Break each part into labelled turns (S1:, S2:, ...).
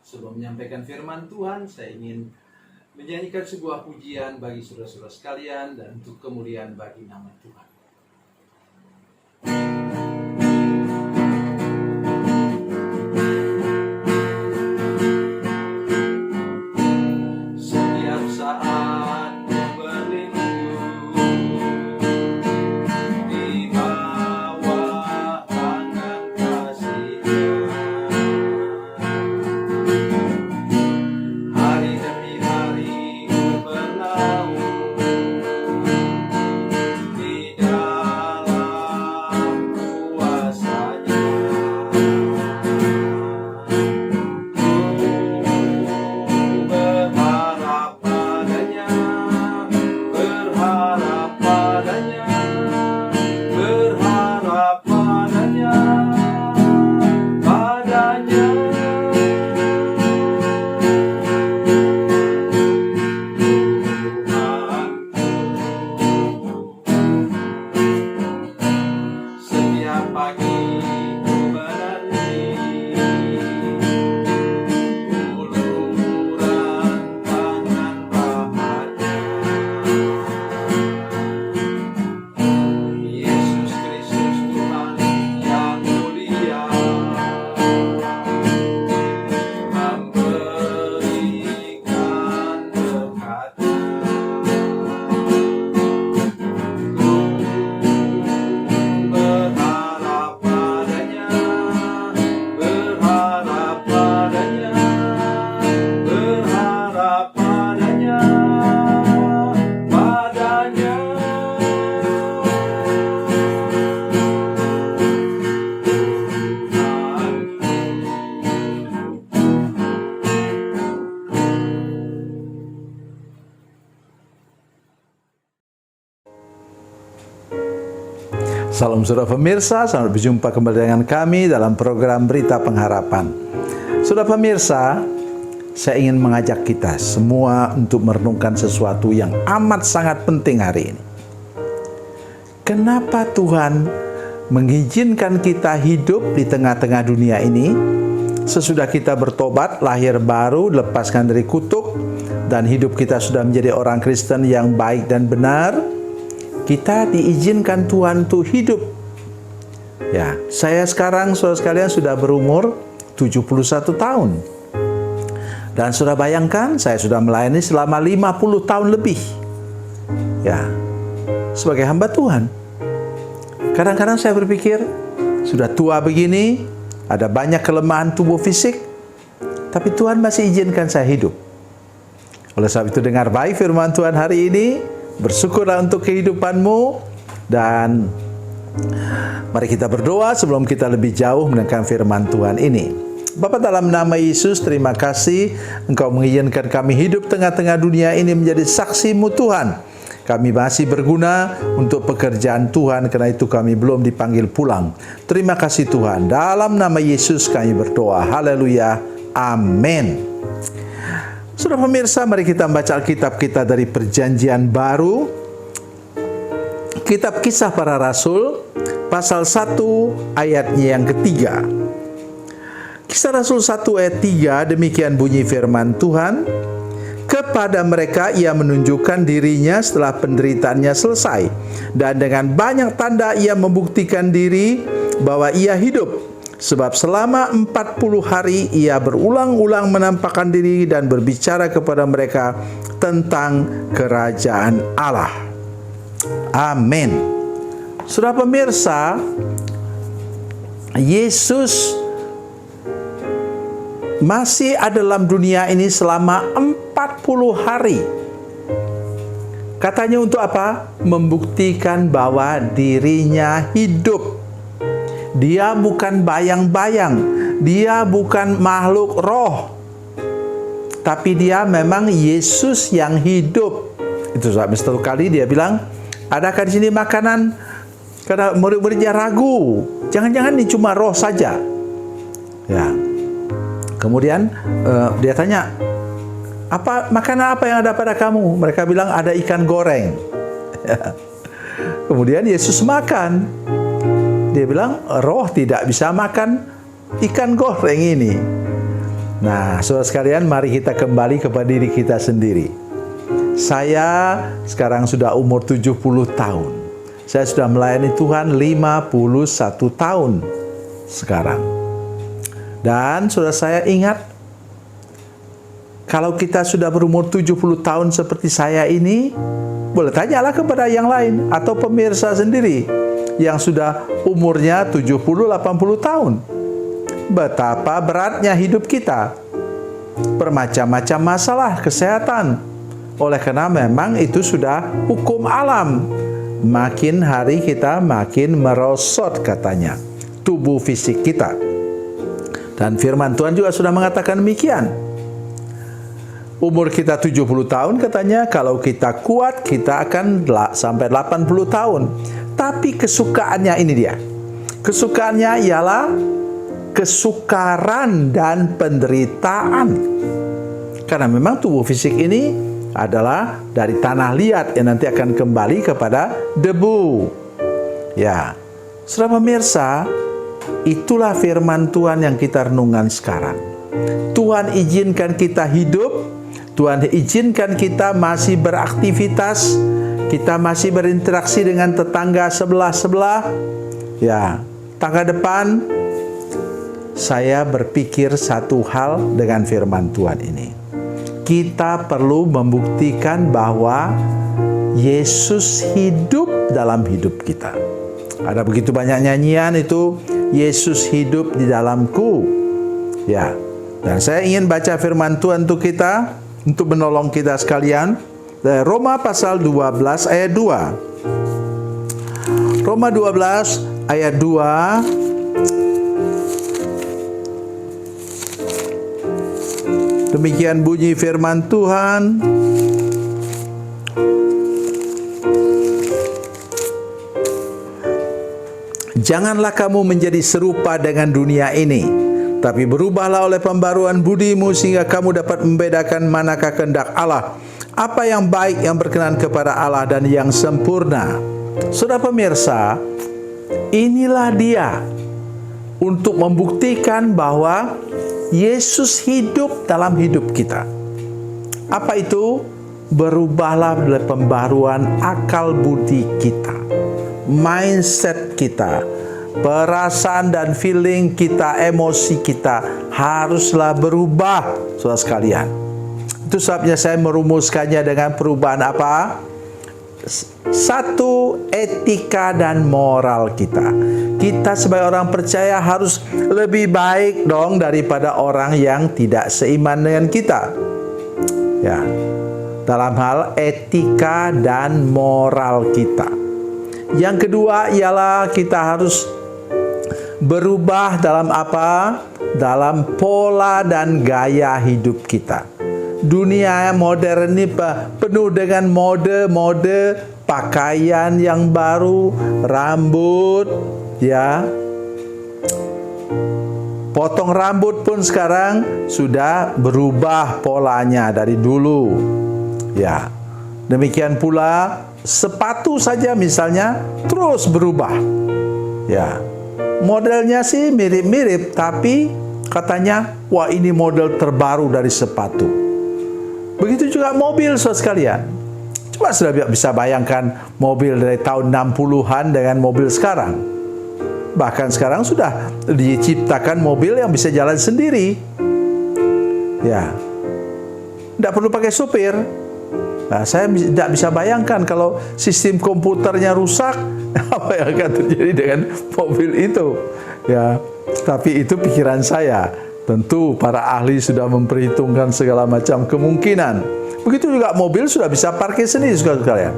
S1: Sebelum menyampaikan firman Tuhan, saya ingin menyanyikan sebuah pujian bagi saudara-saudara sekalian dan untuk kemuliaan bagi nama Tuhan. Setiap saat ku berlindung di bawah tangan kasih-Nya. Hari demi hari ku berlalu di dalam kuasa-Nya. Berharap padanya, berharap padanya, padanya. Setiap pagi ku menanti uluran tangan rahmat-Nya. Yesus Kristus Tuhan yang mulia memberikan berkat-Nya. Berharap padanya, berharap padanya, berharap padanya, padanya.
S2: Salam saudara pemirsa, selamat berjumpa kembali dengan kami dalam program Berita Pengharapan. Saudara pemirsa, saya ingin mengajak kita semua untuk merenungkan sesuatu yang amat sangat penting hari ini. Kenapa Tuhan mengizinkan kita hidup di tengah-tengah dunia ini? Sesudah kita bertobat, lahir baru, lepaskan dari kutuk, dan hidup kita sudah menjadi orang Kristen yang baik dan benar, kita diizinkan Tuhan untuk hidup. Ya, saya sekarang saudara sekalian sudah berumur 71 tahun. Dan sudah bayangkan, saya sudah melayani selama 50 tahun lebih. Ya, sebagai hamba Tuhan. Kadang-kadang saya berpikir, sudah tua begini, ada banyak kelemahan tubuh fisik, tapi Tuhan masih izinkan saya hidup. Oleh sebab itu, dengar baik firman Tuhan hari ini. Bersyukurlah untuk kehidupanmu, dan mari kita berdoa sebelum kita lebih jauh mendengarkan firman Tuhan ini. Bapa, dalam nama Yesus, terima kasih Engkau mengizinkan kami hidup tengah-tengah dunia ini menjadi saksi-Mu Tuhan. Kami masih berguna untuk pekerjaan Tuhan, karena itu kami belum dipanggil pulang. Terima kasih Tuhan. Dalam nama Yesus kami berdoa. Haleluya. Amin. Saudara pemirsa, mari kita membaca Alkitab kita dari Perjanjian Baru, Kitab Kisah Para Rasul, pasal 1 ayatnya yang ketiga. Kisah Rasul 1 ayat 3, demikian bunyi firman Tuhan. Kepada mereka ia menunjukkan dirinya setelah penderitaannya selesai, dan dengan banyak tanda ia membuktikan diri bahwa ia hidup. Sebab selama 40 hari ia berulang-ulang menampakkan diri dan berbicara kepada mereka tentang kerajaan Allah. Amin. Saudara pemirsa, Yesus masih ada dalam dunia ini selama 40 hari. Katanya untuk apa? Membuktikan bahwa dirinya hidup. Dia bukan bayang-bayang, dia bukan makhluk roh, tapi dia memang Yesus yang hidup. Itu sampai satu kali dia bilang, adakah di sini makanan? Karena murid-muridnya ragu, jangan-jangan ini cuma roh saja. Ya. Kemudian dia tanya, makanan apa yang ada pada kamu? Mereka bilang ada ikan goreng. Kemudian Yesus makan. Dia bilang, roh tidak bisa makan ikan goreng ini. Nah, saudara sekalian, mari kita kembali kepada diri kita sendiri. Saya sekarang sudah umur 70 tahun. Saya sudah melayani Tuhan 51 tahun sekarang. Dan saudara, saya ingat, kalau kita sudah berumur 70 tahun seperti saya ini, boleh tanyalah kepada yang lain atau pemirsa sendiri yang sudah umurnya 70-80 tahun. Betapa beratnya hidup kita. Bermacam-macam masalah kesehatan. Oleh karena memang itu sudah hukum alam. Makin hari kita makin merosot katanya tubuh fisik kita. Dan firman Tuhan juga sudah mengatakan demikian. Umur kita 70 tahun katanya, kalau kita kuat kita akan sampai 80 tahun. Tapi kesukaannya ini dia. Kesukaannya ialah kesukaran dan penderitaan. Karena memang tubuh fisik ini adalah dari tanah liat yang nanti akan kembali kepada debu. Ya, saudara pemirsa, itulah firman Tuhan yang kita renungkan sekarang. Tuhan izinkan kita hidup. Tuhan izinkan kita masih beraktivitas, kita masih berinteraksi dengan tetangga sebelah-sebelah. Ya, tangga depan, saya berpikir satu hal dengan firman Tuhan ini. Kita perlu membuktikan bahwa Yesus hidup dalam hidup kita. Ada begitu banyak nyanyian itu, Yesus hidup di dalamku. Ya, dan saya ingin baca firman Tuhan untuk kita, untuk menolong kita sekalian. Roma pasal 12 ayat 2. Roma 12 ayat 2. Demikian bunyi firman Tuhan. Janganlah kamu menjadi serupa dengan dunia ini, tapi berubahlah oleh pembaruan budimu sehingga kamu dapat membedakan manakah kehendak Allah, apa yang baik, yang berkenan kepada Allah, dan yang sempurna. Saudara pemirsa, inilah dia untuk membuktikan bahwa Yesus hidup dalam hidup kita. Apa itu? Berubahlah oleh pembaruan akal budi kita, mindset kita, perasaan dan feeling kita, emosi kita haruslah berubah, saudara sekalian. Itu sebabnya saya merumuskannya dengan perubahan apa? Satu, etika dan moral kita. Kita sebagai orang percaya harus lebih baik dong daripada orang yang tidak seiman dengan kita. Ya, dalam hal etika dan moral kita. Yang kedua ialah kita harus berubah dalam apa? Dalam pola dan gaya hidup kita. Dunia modern ini penuh dengan mode pakaian yang baru, rambut, ya. Potong rambut pun sekarang sudah berubah polanya dari dulu. Ya. Demikian pula sepatu saja misalnya terus berubah. Ya. Modelnya sih mirip-mirip, tapi katanya, wah ini model terbaru dari sepatu. Begitu juga mobil, saudara sekalian. Coba sudah bisa bayangkan mobil dari tahun 60-an dengan mobil sekarang. Bahkan sekarang sudah diciptakan mobil yang bisa jalan sendiri. Ya, tidak perlu pakai supir. Nah, saya tidak bisa bayangkan kalau sistem komputernya rusak, apa yang akan terjadi dengan mobil itu. Ya, tapi itu pikiran saya. Tentu para ahli sudah memperhitungkan segala macam kemungkinan. Begitu juga mobil sudah bisa parkir sendiri, saudara sekalian.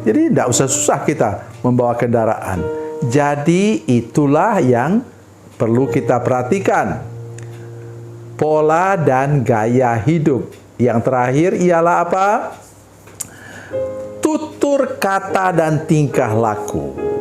S2: Jadi tidak usah susah kita membawa kendaraan. Jadi itulah yang perlu kita perhatikan. Pola dan gaya hidup. Yang terakhir ialah apa? Tutur kata dan tingkah laku.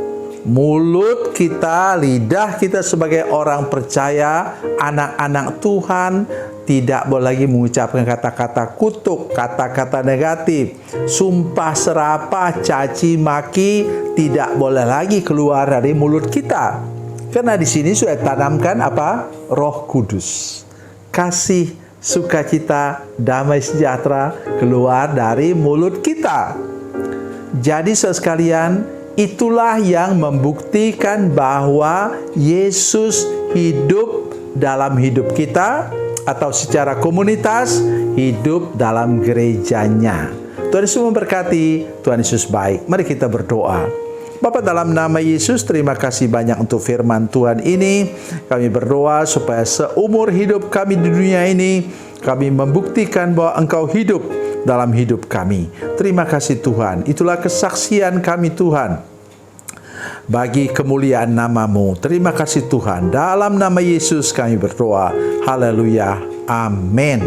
S2: Mulut kita, lidah kita sebagai orang percaya, anak-anak Tuhan, tidak boleh lagi mengucapkan kata-kata kutuk, kata-kata negatif, sumpah serapah, caci maki, tidak boleh lagi keluar dari mulut kita. Karena di sini sudah tanamkan apa? Roh Kudus. kasih, sukacita, damai sejahtera keluar dari mulut kita. Jadi saudara sekalian, itulah yang membuktikan bahwa Yesus hidup dalam hidup kita, atau secara komunitas hidup dalam gerejanya. Tuhan Yesus memberkati, Tuhan Yesus baik. Mari kita berdoa. Bapa, dalam nama Yesus, terima kasih banyak untuk firman Tuhan ini. Kami berdoa supaya seumur hidup kami di dunia ini, kami membuktikan bahwa Engkau hidup dalam hidup kami. Terima kasih Tuhan. Itulah kesaksian kami Tuhan, bagi kemuliaan nama-Mu. Terima kasih Tuhan. Dalam nama Yesus kami berdoa. Haleluya. Amin.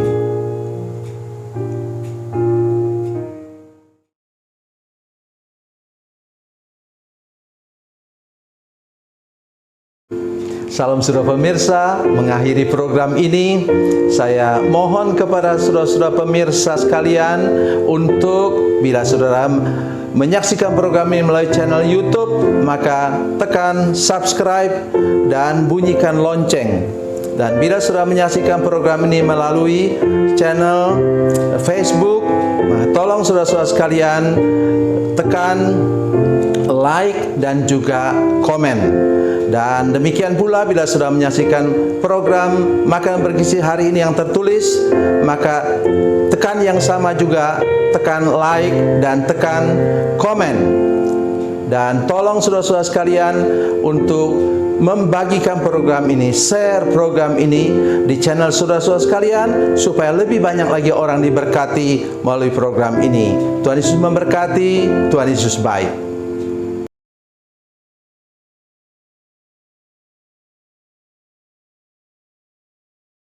S2: Salam saudara pemirsa, mengakhiri program ini, saya mohon kepada saudara-saudara pemirsa sekalian untuk bila saudara menyaksikan program ini melalui channel YouTube, maka tekan subscribe dan bunyikan lonceng. Dan bila saudara menyaksikan program ini melalui channel Facebook, tolong saudara-saudara sekalian tekan like dan juga komen. Dan demikian pula bila sudah menyaksikan program Makanan Bergizi hari ini yang tertulis, maka tekan yang sama juga, tekan like dan tekan komen. Dan tolong saudara-saudara sekalian untuk membagikan program ini, share program ini di channel saudara-saudara sekalian, supaya lebih banyak lagi orang diberkati melalui program ini. Tuhan Yesus memberkati, Tuhan Yesus baik.